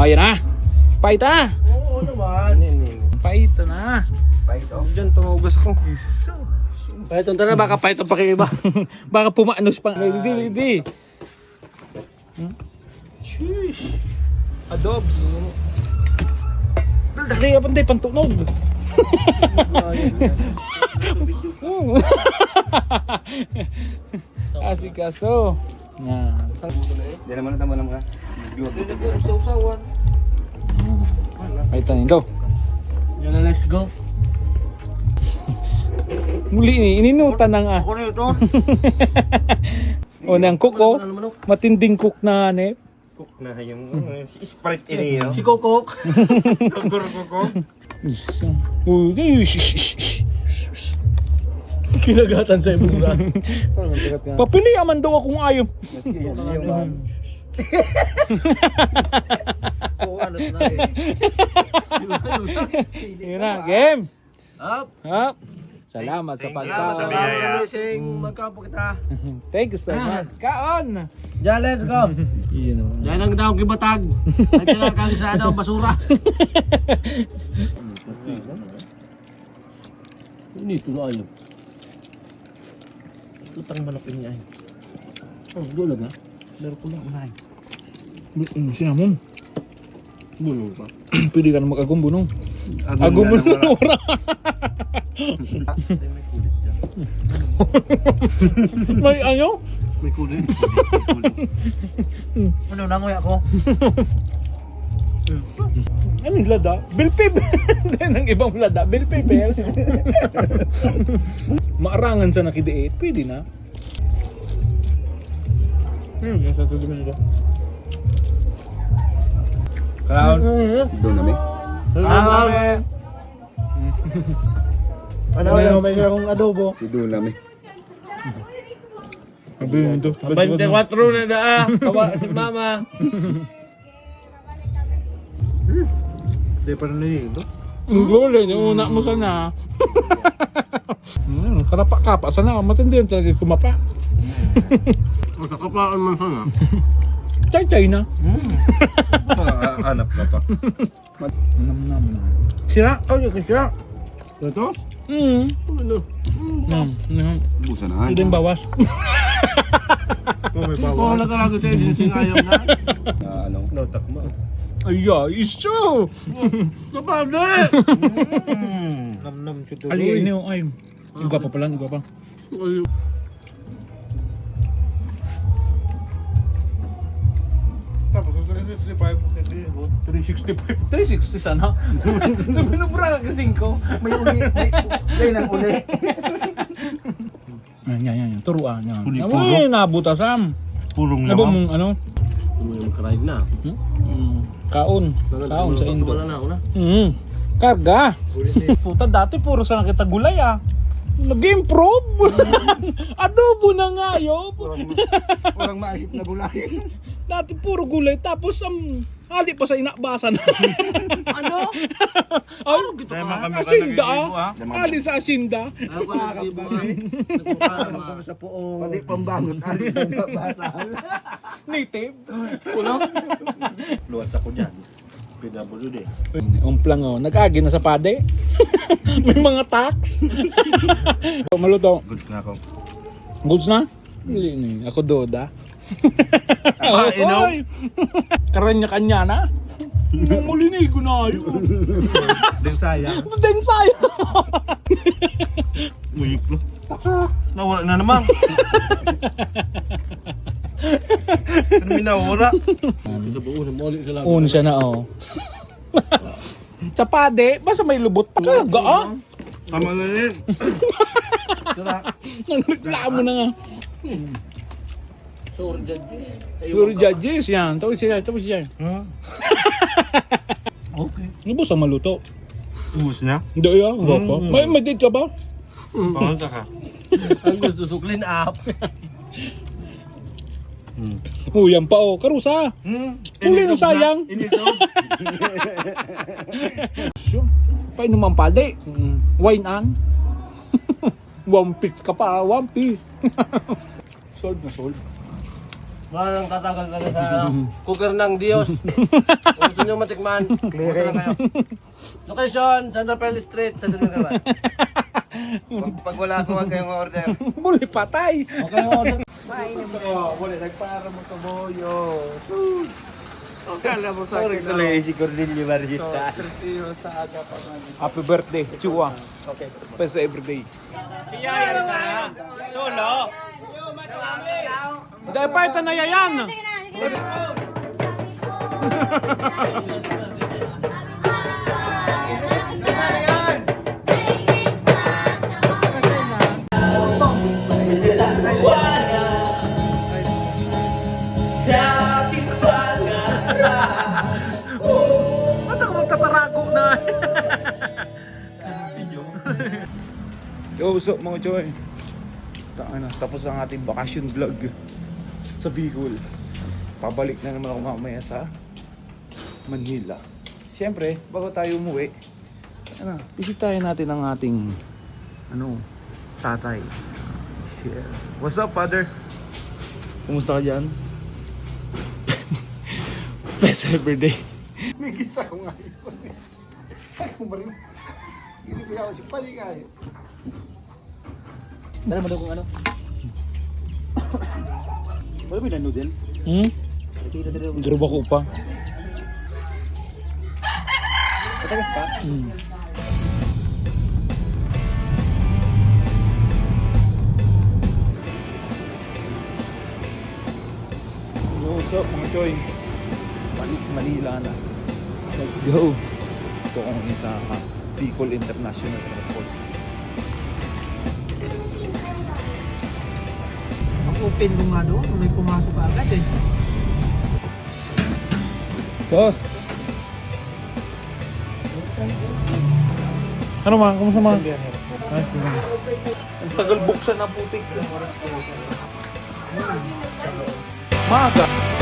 Ayan na. Paita. Oo naman. Paita na. Paito. Diyan tumugas ako. Iso. Paito na baka paito pa kayo iba. Baka pumaanos pa. Hindi. Sheesh. Adobs. Dali apa hindi pantunog. Asikaso. Nah. Diyan naman tama lang ka. Paita nito. Yan na, let's go. Muli ni ininutan ng Ako na ito. o nang cook oh. Matinding cook na hanep. Cook na yung si Sprite ini yo. Si Kokok. Koko. Iso. Uy, Kinagatan sa imura. papili aman daw akong ayaw. Maski yung Oo, ano na eh. Yun na, game. Up. Up. Salamat sa pagkaon. Salamat sa magkapo kita. Thank you so much. Kaon. Diyan, let's go. Yun o. Diyan ang daw kibatag. Nagtala kang sa daw basura. Nito na ayo. tutang malapin niya. Oh, dulag na. Laro ko lang unahin. Sinamon. Bulong pa. Pwede ka na mag-agumbo nung. Agumbo Agumbo na ora. May ano? May kulit. Ano nangoy ako? Anong lada? Bill paper. Ng ibang lada. Bill paper. Maarangan sa nakidiit. Pwede na. Yung sa tuloy nila. Kaon. Doon namin. Ano may akong adobo? Doon namin. Sabi nito. 24 na daa. Kawa si mama. Hindi pa rin nahihilo. Ang gulay. Yung una mo sana. Karapa-kapa. Sana matindi yung talaga kumapa. Magkakapaan man sana. Chay-chay na. Hanap na to. Nam. Sira. Oh, yung sira. Ito? Ano? Ano? Busa na. Hindi yung bawas. May Oo, natalago sa edin. Singayaw na. Ano? Notak mo. Ay, iso. Kapagde! Nam-nam chuto. Ali, ini yung ay. Iga pa pala, iga pa. Tapos, 365. 360 sana. Subra ka kasing ko. May uli. May lang uli. Yan. Turuan yan. Puro. Ay, nabutasam. Purong Ano ba mong ano? Yung karayag na. Kaon sa Indo. Wala na ako na. Karga. Puta, dati puro sa nakita gulay ah. Nag-improve. Adobo na nga yo. Walang maisip na gulay. Dati puro gulay tapos hali pa sa inabasan. Ano? Ano gito Kaya ka? makami Asinda ah. Hali sa asinda. Ako nagtibo nga. Nagpapalama. Sa puong. Pati pambangot. Ano sa babasahan? Native. Ulo? Luwas ako dyan. PWD. Umplang oh. Nag-agi na sa pade. May mga tax. Maluto. Good na ako. Goods na? Hindi. Ako doda. Inom? Karanya-kanya na. Mulinig ko na yun. Din sayang. Den sayo. Muyiklo. Nawala na naman. Ano may nawala? Sa buo na muli sila. Un siya na oh. Sa pade, basta may lubot. Kaga ah. Tama na rin. Nagla mo na nga. Sorry, judges. Puro judges yan. Tapos siya. Okay. Lubos ang maluto. Ubus na? Hindi ah. Gapa. May date ka ba? Pangalta ka. Ang gusto suklin up. Yan pa oh. Karusa. Huli na sayang. Inisog. Sure. Painom ang pade. Wine an. One piece ka pa. One piece. Sold na sold. Wala nang tatagal talaga sa cooker ng Diyos. Kung gusto nyo matikman, pumunta lang kayo. Location, Santa Fe Street, sa Dulang Garbat. Pag wala ko, huwag kayong order. Muli patay. Okay mo order. Muli, nagpara mo ka boyo. Kala mo sa akin tuloy si Cornelio Barjita. Happy birthday, Chua. Okay. Peso everyday. Siya yan sana. Solo. Hindi pa, ito na yan. Ba't ako magtatarago na? Yo, what's up mga choy? Tapos ang ating vacation vlog sa Bicol. Pabalik na naman ako mamaya sa Manila. Siyempre, bago tayo umuwi, bisitahin natin ang ating tatay. Yeah. What's up, father? Kumusta ka dyan? Best everyday. May gisa ko nga yun. Ako ba rin? Hindi ko yaw siya. Pali ka eh. Dala mo daw kung ano? Wala mo na noodles? Gruba ko pa. Matagas pa? Yo, what's up mga choy? Balik Manila na. Let's go. Ito ang isa Bicol International Airport. Ang open mo nga doon, may pumasok agad eh. Boss! Ano man? Kumusta man? Nice to meet you. Ang tagal buksan na putik. Maga.